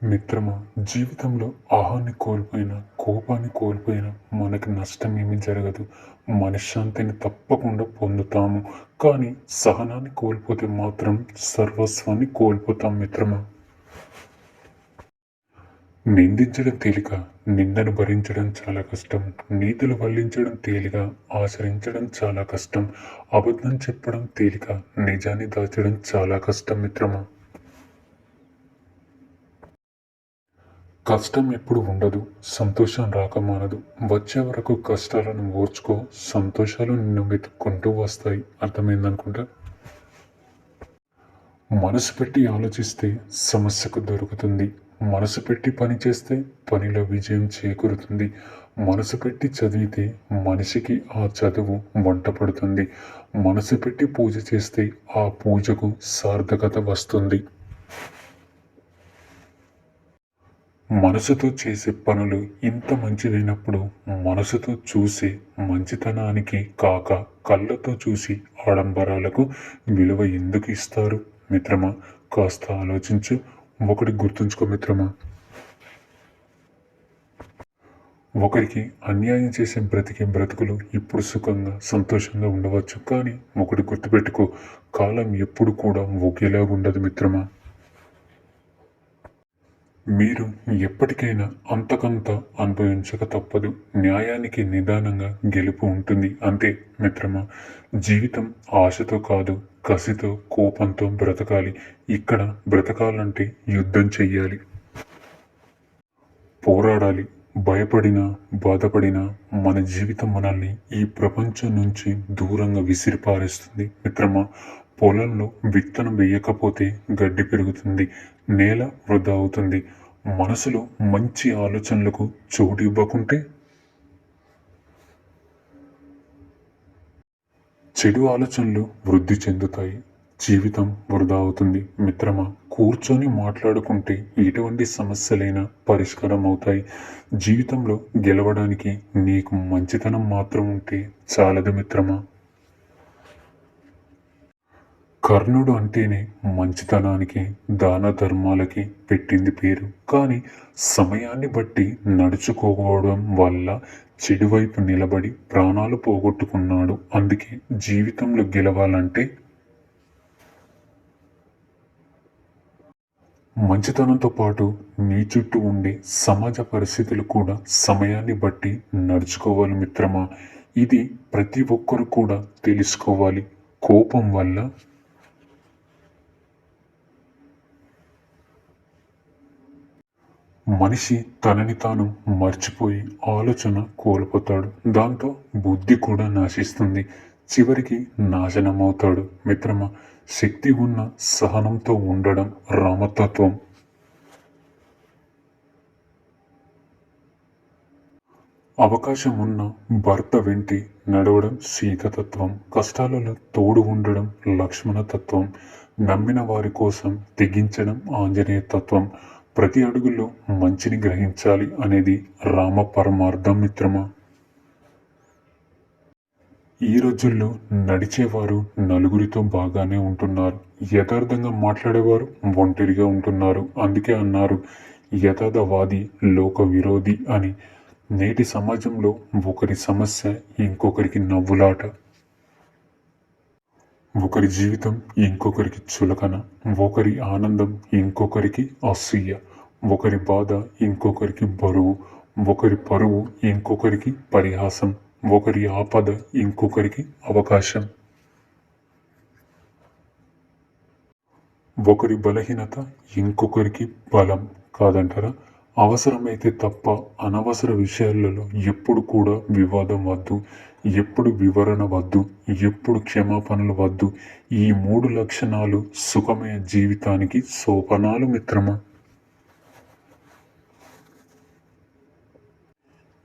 మిత్రమా, జీవితంలో ఆహాన్ని కోల్పోయినా, కోపాన్ని కోల్పోయినా మనకి నష్టమేమీ జరగదు. మనశ్శాంతిని తప్పకుండా పొందుతాము. కానీ సహనాన్ని కోల్పోతే మాత్రం సర్వస్వాన్ని కోల్పోతాం మిత్రమా. నిందించడం తేలిక, నిందను భరించడం చాలా కష్టం. నీతులు వల్లించడం తేలిక, ఆచరించడం చాలా కష్టం. అబద్ధం చెప్పడం తేలిక, నిజాన్ని దాచడం చాలా కష్టం మిత్రమా. కష్టం ఎప్పుడు ఉండదు. సంతోషం రాక మానదు. వచ్చే వరకు కష్టాలను ఓర్చుకో. సంతోషాలు నిన్ను వెతుక్కుంటూ వస్తాయి. అర్థమైందనుకుంటా. మనసు పెట్టి ఆలోచిస్తే సమస్యకు దొరుకుతుంది. మనసు పెట్టి పని చేస్తే పనిలో విజయం చేకూరుతుంది. మనసు పెట్టి చదివితే మనిషికి ఆ చదువు వంట పడుతుంది. మనసు పెట్టి పూజ చేస్తే ఆ పూజకు సార్థకత వస్తుంది. మనసుతో చేసే పనులు ఇంత మంచిదైనప్పుడు మనసుతో చూసే మంచితనానికి కాక కళ్ళతో చూసి ఆడంబరాలకు విలువ ఎందుకు ఇస్తారు మిత్రమా? కాస్త ఆలోచించు. ఒకటి గుర్తుంచుకో మిత్రమా, ఒకరికి అన్యాయం చేసే బ్రతికే బ్రతుకులు ఇప్పుడు సుఖంగా సంతోషంగా ఉండవచ్చు. కానీ ఒకటి గుర్తుపెట్టుకో, కాలం ఎప్పుడు కూడా ఒకేలాగుండదు మిత్రమా. మీరు ఎప్పటికైనా అంతకంత అనుభవించక తప్పదు. న్యాయానికి నిదానంగా గెలుపు ఉంటుంది అంతే మిత్రమా. జీవితం ఆశతో కాదు, కసితో కోపంతో బ్రతకాలి. ఇక్కడ బ్రతకాలంటే యుద్ధం చెయ్యాలి, పోరాడాలి. భయపడినా బాధపడినా మన జీవితం మనల్ని ఈ ప్రపంచం నుంచి దూరంగా విసిరిపారేస్తుంది మిత్రమా. పొలంలో విత్తనం వేయకపోతే గడ్డి పెరుగుతుంది, నేల వృధా అవుతుంది. మనసులో మంచి ఆలోచనలకు చోటు ఇవ్వకుంటే చెడు ఆలోచనలు వృద్ధి చెందుతాయి, జీవితం వృధా అవుతుంది మిత్రమా. కూర్చొని మాట్లాడుకుంటే ఎటువంటి సమస్యలైనా పరిష్కారం అవుతాయి. జీవితంలో గెలవడానికి నీకు మంచితనం మాత్రం ఉంటే చాలదు మిత్రమా. కర్ణుడు అంటేనే మంచితనానికి, దాన ధర్మాలకి పెట్టింది పేరు. కానీ సమయాన్ని బట్టి నడుచుకోవడం వల్ల చెడువైపు నిలబడి ప్రాణాలు పోగొట్టుకున్నాడు. అందుకే జీవితంలో గెలవాలంటే మంచితనంతో పాటు నీ చుట్టూ ఉండే సమాజ పరిస్థితులు కూడా సమయాన్ని బట్టి నడుచుకోవాలి మిత్రమా. ఇది ప్రతి ఒక్కరు కూడా తెలుసుకోవాలి. కోపం వల్ల మనిషి తనని తాను మర్చిపోయి ఆలోచన కోల్పోతాడు. దాంతో బుద్ధి కూడా నాశిస్తుంది. చివరికి నాశనమవుతాడు మిత్రమా. శక్తి ఉన్న సహనంతో ఉండడం రామతత్వం. అవకాశం ఉన్న భర్త వెంటి నడవడం సీతతత్వం. కష్టాలలో తోడు ఉండడం లక్ష్మణ తత్వం. నమ్మిన వారి కోసం తెగించడం ఆంజనేయ తత్వం. ప్రతి అడుగులో మంచిని గ్రహించాలి అనేది రామ పరమార్థం మిత్రమా. ఈ రోజుల్లో నడిచేవారు నలుగురితో బాగానే ఉంటున్నారు. యథార్థంగా మాట్లాడేవారు ఒంటరిగా ఉంటున్నారు. అందుకే అన్నారు యథార్థవాది లోక విరోధి అని. నేటి సమాజంలో ఒకరి సమస్య ఇంకొకరికి నవ్వులాట, ఒకరి జీవితం ఇంకొకరికి చులకన, ఒకరి ఆనందం ఇంకొకరికి అసూయ, ఒకరి బాధ ఇంకొకరికి బరువు, ఒకరి పరువు ఇంకొకరికి పరిహాసం, ఒకరి ఆపద ఇంకొకరికి అవకాశం, ఒకరి బలహీనత ఇంకొకరికి బలం కాదంటారా. అవసరమైతే తప్ప అనవసర విషయాలలో ఎప్పుడు కూడా వివాదం వద్దు, ఎప్పుడు వివరణ వద్దు, ఎప్పుడు క్షమాపణలు వద్దు. ఈ 3 లక్షణాలు సుఖమయ జీవితానికి సోపానాలు మిత్రమా.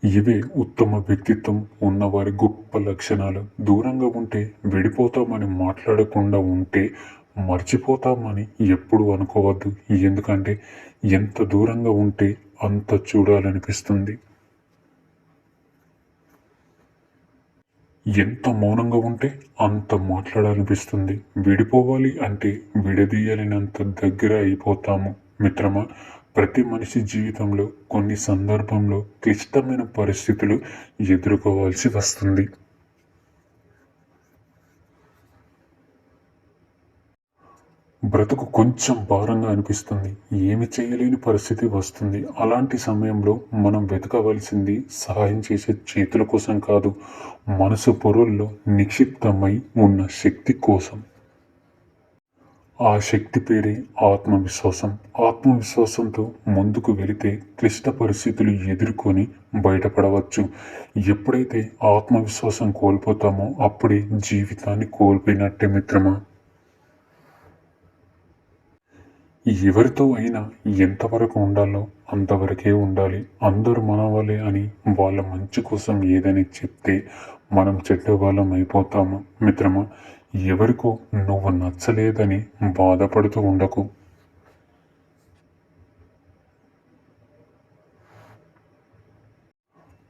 ఇవే ఉత్తమ వ్యక్తిత్వం ఉన్నవారి గొప్ప లక్షణాలు. దూరంగా ఉంటే విడిపోతామని మాట్లాడకుండా ఉంటే మర్చిపోతామని ఎప్పుడు అనుకోవద్దు. ఎందుకంటే ఎంత దూరంగా ఉంటే అంత చూడాలనిపిస్తుంది. ఎంత మౌనంగా ఉంటే అంత మాట్లాడాలనిపిస్తుంది. విడిపోవాలి అంటే విడదీయలేనంత దగ్గర అయిపోతాము మిత్రమా. ప్రతి మనిషి జీవితంలో కొన్ని సందర్భంలో క్లిష్టమైన పరిస్థితులు ఎదుర్కోవాల్సి వస్తుంది. బ్రతుకు కొంచెం భారంగా అనిపిస్తుంది. ఏమి చేయలేని పరిస్థితి వస్తుంది. అలాంటి సమయంలో మనం వెతకవలసింది సహాయం చేసే చేతుల కోసం కాదు, మనసు పొరల్లో నిక్షిప్తమై ఉన్న శక్తి కోసం. ఆ శక్తి పేరే ఆత్మవిశ్వాసం. ఆత్మవిశ్వాసంతో ముందుకు వెళితే క్లిష్ట పరిస్థితులు ఎదుర్కొని బయటపడవచ్చు. ఎప్పుడైతే ఆత్మవిశ్వాసం కోల్పోతామో అప్పుడే జీవితాన్ని కోల్పోయినట్టే మిత్రమా. ఎవరితో అయినా ఎంతవరకు ఉండాలో అంతవరకే ఉండాలి. అందరూ మనవాళ్ళే అని వాళ్ళ మంచి కోసం ఏదని చెప్తే మనం చెడ్డవాళ్ళం అయిపోతాము మిత్రమా. ఎవరికో నువ్వు నచ్చలేదని బాధపడుతూ ఉండకు.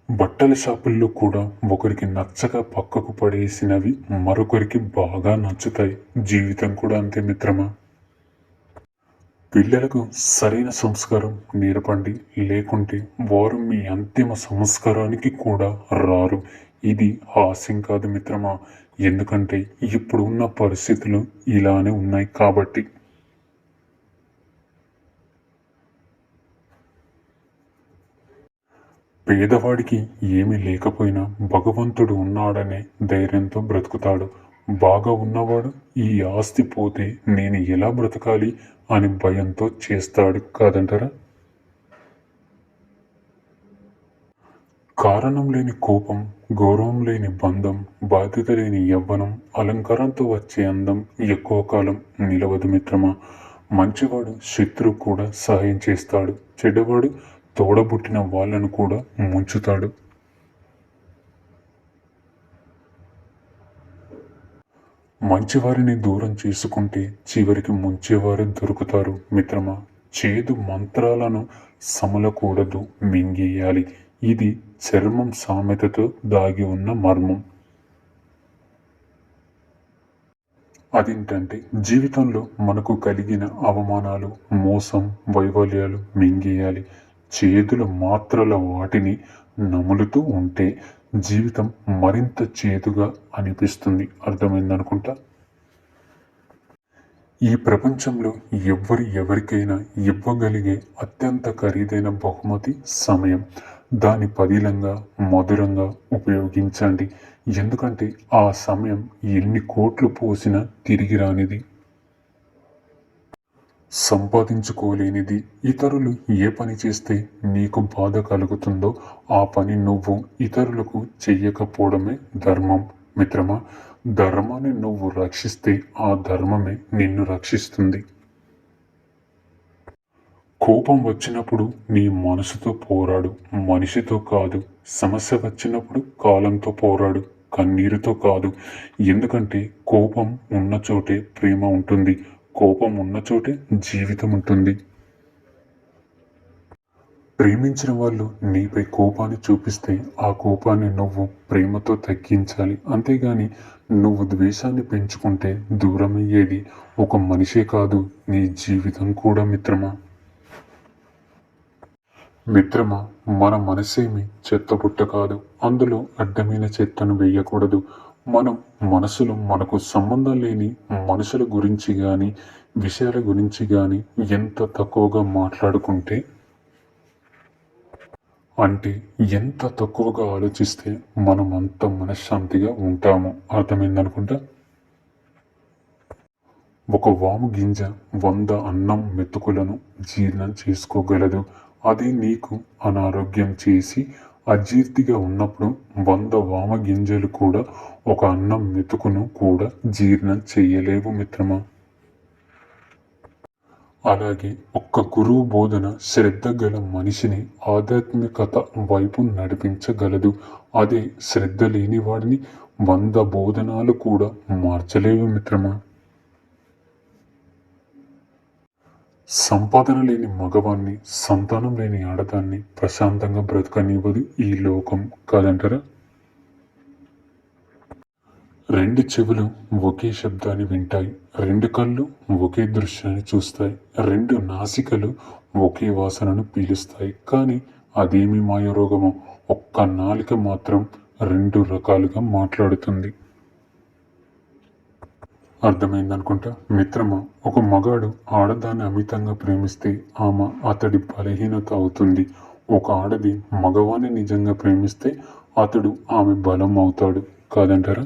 బట్టల షాపుల్లో కూడా ఒకరికి నచ్చక పక్కకు పడేసినవి మరొకరికి బాగా నచ్చుతాయి. జీవితం కూడా అంతే మిత్రమా. పిల్లలకు సరైన సంస్కారం నేర్పండి. లేకుంటే వారు మీ అంతిమ సంస్కారానికి కూడా రారు. ఇది హాస్యం కాదు మిత్రమా. ఎందుకంటే ఇప్పుడు ఉన్న పరిస్థితులు ఇలానే ఉన్నాయి కాబట్టి. పేదవాడికి ఏమీ లేకపోయినా భగవంతుడు ఉన్నాడనే ధైర్యంతో బ్రతుకుతాడు. బాగా ఉన్నవాడు ఈ ఆస్తి పోతే నేను ఎలా బ్రతకాలి అని భయంతో చేస్తాడు కాదంటారా. కారణం లేని కోపం, గౌరవం లేని బంధం, బాధ్యత లేని యవ్వనం, అలంకారంతో వచ్చే అందం ఎక్కువ కాలం నిలవదు మిత్రమా. మంచివాడు శత్రువు కూడా సహాయం చేస్తాడు. చెడ్డవాడు తోడబుట్టిన వాళ్ళను కూడా ముంచుతాడు. మంచివారిని దూరం చేసుకుంటే చివరికి ముంచేవారు దొరుకుతారు మిత్రమా. చేదు మంత్రాలను సమలకూడదు, మింగేయాలి. ఇది చర్మం సామెతతో దాగి ఉన్న మర్మం. అదేంటంటే జీవితంలో మనకు కలిగిన అవమానాలు, మోసం, వైఫల్యాలు మింగేయాలి. చేదుల మాత్రల వాటిని నములుతూ ఉంటే జీవితం మరింత చేదుగా అనిపిస్తుంది. అర్థమైందనుకుంటా. ఈ ప్రపంచంలో ఎవరికైనా ఇవ్వగలిగే అత్యంత ఖరీదైన బహుమతి సమయం. దాన్ని పదిలంగా, మధురంగా ఉపయోగించండి. ఎందుకంటే ఆ సమయం ఎన్ని కోట్లు పోసినా తిరిగి రానిది, సంపాదించుకోలేనిది. ఇతరులు ఏ పని చేస్తే నీకు బాధ కలుగుతుందో ఆ పని నువ్వు ఇతరులకు చెయ్యకపోవడమే ధర్మం మిత్రమా. ధర్మాన్ని నువ్వు రక్షిస్తే ఆ ధర్మమే నిన్ను రక్షిస్తుంది. కోపం వచ్చినప్పుడు నీ మనసుతో పోరాడు, మనిషితో కాదు. సమస్య వచ్చినప్పుడు కాలంతో పోరాడు, కన్నీరుతో కాదు. ఎందుకంటే కోపం ఉన్న చోటే ప్రేమ ఉంటుంది. కోపం ఉన్న చోటే జీవితం ఉంటుంది. ప్రేమించిన వాళ్ళు నీపై కోపాన్ని చూపిస్తే ఆ కోపాన్ని నువ్వు ప్రేమతో తగ్గించాలి. అంతేగాని నువ్వు ద్వేషాన్ని పెంచుకుంటే దూరమయ్యేది ఒక మనిషే కాదు, నీ జీవితం కూడా మిత్రమా. మిత్రమా, మన మనసేమి చెత్తబుట్ట కాదు. అందులో అడ్డమైన చెత్తను వేయకూడదు. మనం మనసులో మనకు సంబంధం లేని మనుషుల గురించి కానీ విషయాల గురించి కానీ ఎంత తక్కువగా మాట్లాడుకుంటే, అంటే ఎంత తక్కువగా ఆలోచిస్తే మనం అంత మనశ్శాంతిగా ఉంటాము. అర్థమైందనుకుంటా. ఒక వాము గింజ 100 అన్నం మెతుకులను జీర్ణం చేసుకోగలదు. అదే నీకు అనారోగ్యం చేసి అజీర్తిగా ఉన్నప్పుడు 100 వామ గింజలు కూడా ఒక అన్నం మెతుకును కూడా జీర్ణం చెయ్యలేవు మిత్రమా. అలాగే ఒక్క గురువు బోధన శ్రద్ధ గల మనిషిని ఆధ్యాత్మికత వైపు నడిపించగలదు. అదే శ్రద్ధ లేని వాడిని 100 బోధనాలు కూడా మార్చలేవు మిత్రమా. సంపాదన లేని మగవాణ్ణి, సంతానం లేని ఆడదాన్ని ప్రశాంతంగా బ్రతకనివ్వదు ఈ లోకం కాదంటారా. 2 చెవులు ఒకే శబ్దాన్ని వింటాయి. 2 కళ్ళు ఒకే దృశ్యాన్ని చూస్తాయి. 2 నాసికలు ఒకే వాసనను పీలుస్తాయి. కానీ అదేమి మాయరోగమో ఒక్క నాలిక మాత్రం 2 రకాలుగా మాట్లాడుతుంది. అర్థమైందనుకుంటా. మిత్రమా, ఒక మగాడు ఆడదాన్ని అమితంగా ప్రేమిస్తే ఆమె అతడి బలహీనత అవుతుంది. ఒక ఆడది మగవాన్ని నిజంగా ప్రేమిస్తే అతడు ఆమె బలం అవుతాడు. కాదంటారా?